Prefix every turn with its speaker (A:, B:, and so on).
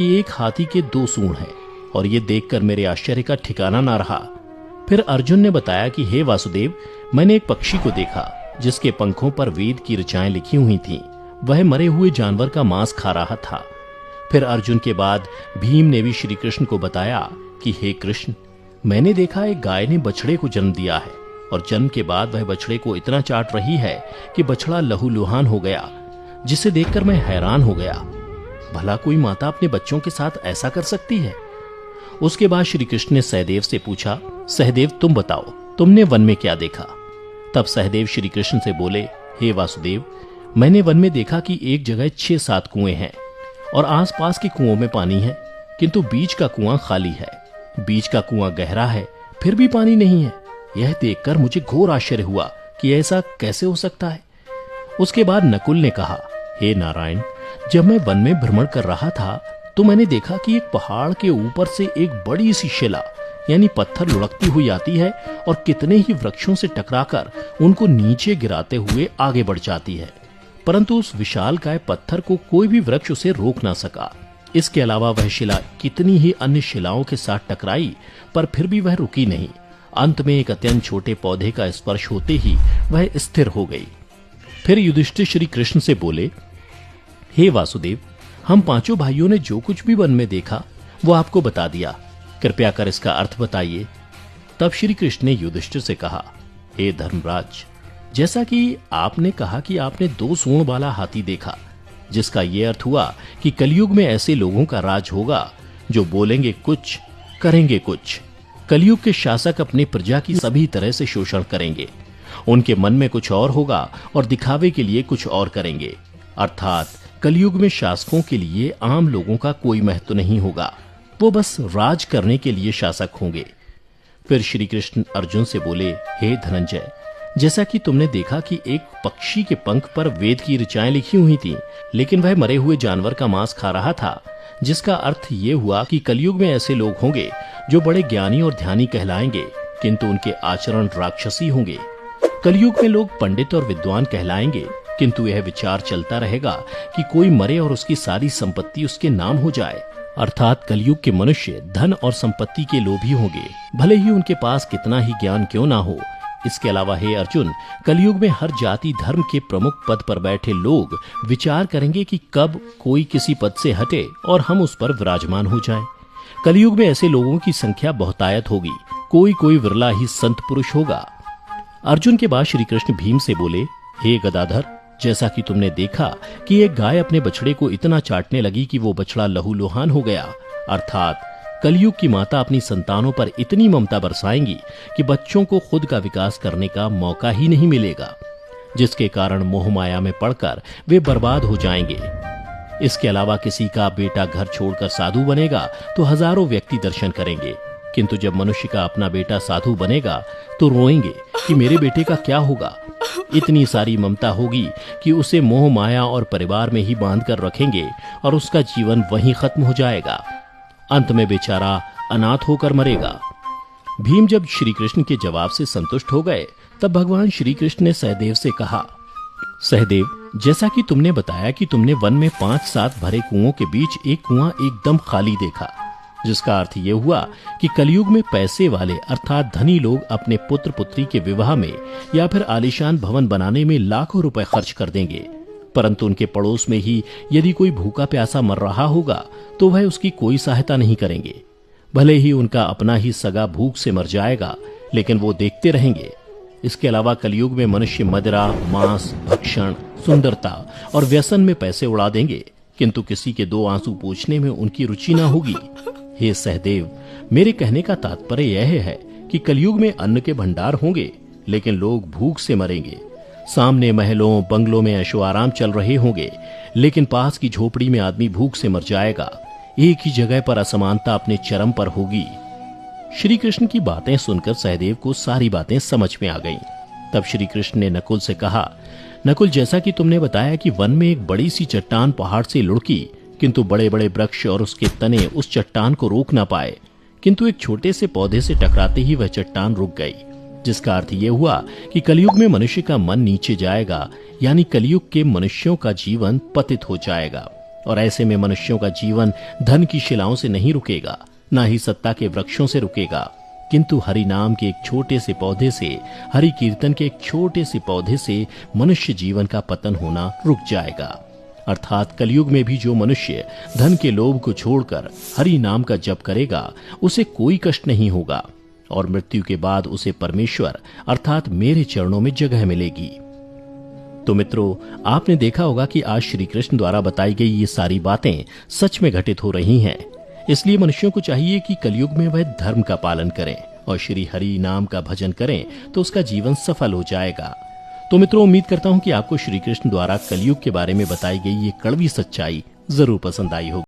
A: कि एक हाथी के 2 सूंड हैं, और ये देखकर मेरे आश्चर्य का ठिकाना ना रहा। फिर अर्जुन ने बताया कि हे वासुदेव, मैंने एक पक्षी को देखा जिसके पंखों पर वेद की ऋचाएं लिखी हुई थीं। वह मरे हुए जानवर का मांस खा रहा था। फिर अर्जुन के बाद भीम ने भी श्री कृष्ण को बताया कि हे कृष्ण, मैंने देखा एक गाय ने बछड़े को जन्म दिया है, और जन्म के बाद वह बछड़े को इतना चाट रही है कि बछड़ा लहूलुहान हो गया, जिसे देखकर मैं हैरान हो गया। भला कोई माता अपने बच्चों के साथ ऐसा कर सकती है? उसके बाद श्री कृष्ण ने सहदेव से पूछा, सहदेव तुम बताओ, तुमने वन में क्या देखा? तब सहदेव श्री कृष्ण से बोले, हे वासुदेव, मैंने वन में देखा कि एक जगह 6-7 कुएं हैं, और आसपास के कुओं में पानी है, किंतु बीच का कुआं खाली है। बीच का कुआं गहरा है, फिर भी पानी नहीं है। यह देखकर मुझे घोर आश्चर्य हुआ कि ऐसा कैसे हो सकता है। उसके बाद नकुल ने कहा, हे नारायण, जब मैं वन में भ्रमण कर रहा था तो मैंने देखा कि एक पहाड़ के ऊपर से एक बड़ी सी शिला यानी पत्थर लुढ़कती हुई आती है और कितने ही वृक्षों से टकराकर उनको नीचे गिराते हुए आगे बढ़ जाती है, परंतु उस विशालकाय पत्थर को कोई भी वृक्ष उसे रोक ना सका। इसके अलावा वह शिला कितनी ही अन्य शिलाओं के साथ टकराई, पर फिर भी वह रुकी नहीं। अंत में एक अत्यंत छोटे पौधे का स्पर्श होते ही वह स्थिर हो गई। फिर युधिष्ठिर श्री कृष्ण से बोले, हे वासुदेव, हम 5 भाइयों ने जो कुछ भी वन में देखा वो आपको बता दिया, कृपया कर इसका अर्थ बताइए। तब श्री कृष्ण ने युधिष्ठिर से कहा, हे धर्मराज, जैसा कि आपने कहा कि आपने 2 सूंड वाला हाथी देखा, जिसका यह अर्थ हुआ कि कलयुग में ऐसे लोगों का राज होगा जो बोलेंगे कुछ, करेंगे कुछ। कलयुग के शासक अपनी प्रजा की सभी तरह से शोषण करेंगे। उनके मन में कुछ और होगा और दिखावे के लिए कुछ और करेंगे। अर्थात कलयुग में शासकों के लिए आम लोगों का कोई महत्व नहीं होगा, वो बस राज करने के लिए शासक होंगे। फिर श्री कृष्ण अर्जुन से बोले, हे धनंजय, जैसा कि तुमने देखा कि एक पक्षी के पंख पर वेद की ऋचाएं लिखी हुई थीं, लेकिन वह मरे हुए जानवर का मांस खा रहा था, जिसका अर्थ ये हुआ कि कलयुग में ऐसे लोग होंगे जो बड़े ज्ञानी और ध्यानी कहलाएंगे, किंतु उनके आचरण राक्षसी होंगे। कलयुग में लोग पंडित और विद्वान कहलाएंगे, किंतु यह विचार चलता रहेगा कि कोई मरे और उसकी सारी संपत्ति उसके नाम हो जाए। अर्थात कलयुग के मनुष्य धन और संपत्ति के लोभी होंगे, भले ही उनके पास कितना ही ज्ञान क्यों ना हो। इसके अलावा हे अर्जुन, कलयुग में हर जाति धर्म के प्रमुख पद पर बैठे लोग विचार करेंगे कि कब कोई किसी पद से हटे और हम उस पर विराजमान हो जाएं। कलयुग में ऐसे लोगों की संख्या बहुतायत होगी, कोई कोई विरला ही संत पुरुष होगा। अर्जुन के बाद श्री कृष्ण भीम से बोले, हे गदाधर, जैसा कि तुमने देखा कि एक गाय अपने बछड़े को इतना चाटने लगी कि वो बछड़ा लहूलुहान हो गया, अर्थात कलयुग की माता अपनी संतानों पर इतनी ममता बरसाएंगी कि बच्चों को खुद का विकास करने का मौका ही नहीं मिलेगा, जिसके कारण मोह माया में पड़कर वे बर्बाद हो जाएंगे। इसके अलावा किसी का बेटा घर छोड़कर साधु बनेगा तो हजारों व्यक्ति दर्शन करेंगे, किंतु जब मनुष्य का अपना बेटा साधु बनेगा तो रोएंगे कि मेरे बेटे का क्या होगा। इतनी सारी ममता होगी कि उसे मोह माया और परिवार में ही बांध कर रखेंगे और उसका जीवन वहीं खत्म हो जाएगा। अंत में बेचारा अनाथ होकर मरेगा। भीम जब श्री कृष्ण के जवाब से संतुष्ट हो गए, तब भगवान श्री कृष्ण ने सहदेव से कहा, सहदेव, जैसा कि तुमने बताया कि तुमने वन में 5-7 भरे कुओं के बीच एक कुआं एकदम खाली देखा, जिसका अर्थ यह हुआ कि कलयुग में पैसे वाले अर्थात धनी लोग अपने पुत्र पुत्री के विवाह में या फिर आलीशान भवन बनाने में लाखों रुपए खर्च कर देंगे, परंतु उनके पड़ोस में ही यदि कोई भूखा प्यासा मर रहा होगा तो वह उसकी कोई सहायता नहीं करेंगे। भले ही उनका अपना ही सगा भूख से मर जाएगा, लेकिन वो देखते रहेंगे। इसके अलावा कलयुग में मनुष्य मदिरा, मांस, भक्षण, सुंदरता और व्यसन में पैसे उड़ा देंगे, किंतु किसी के 2 आंसू पूछने में उनकी रुचि ना होगी। हे सहदेव, मेरे कहने का तात्पर्य यह है कि कलयुग में अन्न के भंडार होंगे, लेकिन लोग भूख से मरेंगे। सामने महलों बंगलों में ऐशो आराम चल रहे होंगे, लेकिन पास की झोपड़ी में आदमी भूख से मर जाएगा। एक ही जगह पर असमानता अपने चरम पर होगी। श्री कृष्ण की बातें सुनकर सहदेव को सारी बातें समझ में आ गईं। तब श्री कृष्ण ने नकुल से कहा, नकुल, जैसा कि तुमने बताया कि वन में एक बड़ी सी चट्टान पहाड़ से लुढ़की, किंतु बड़े बड़े वृक्ष और उसके तने उस चट्टान को रोक ना पाए, किंतु एक छोटे से पौधे से टकराते ही वह चट्टान रुक गई, जिसका अर्थ यह हुआ कि कलयुग में मनुष्य का मन नीचे जाएगा, यानी कलयुग के मनुष्यों का जीवन पतित हो जाएगा। और ऐसे में मनुष्यों का जीवन धन की शिलाओं से नहीं रुकेगा, ना ही सत्ता के वृक्षों से रुकेगा, किंतु हरि नाम के एक छोटे से पौधे से, हरि कीर्तन के एक छोटे से पौधे से मनुष्य जीवन का पतन होना रुक जाएगा। अर्थात कलयुग में भी जो मनुष्य धन के लोभ को छोड़कर हरि नाम का जप करेगा, उसे कोई कष्ट नहीं होगा और मृत्यु के बाद उसे परमेश्वर अर्थात मेरे चरणों में जगह मिलेगी। तो मित्रों, आपने देखा होगा कि आज श्री कृष्ण द्वारा बताई गई ये सारी बातें सच में घटित हो रही हैं। इसलिए मनुष्यों को चाहिए कि कलयुग में वह धर्म का पालन करें और श्री हरि नाम का भजन करें, तो उसका जीवन सफल हो जाएगा। तो मित्रों, उम्मीद करता हूं कि आपको श्री कृष्ण द्वारा कलयुग के बारे में बताई गई ये कड़वी सच्चाई जरूर पसंद आई होगी।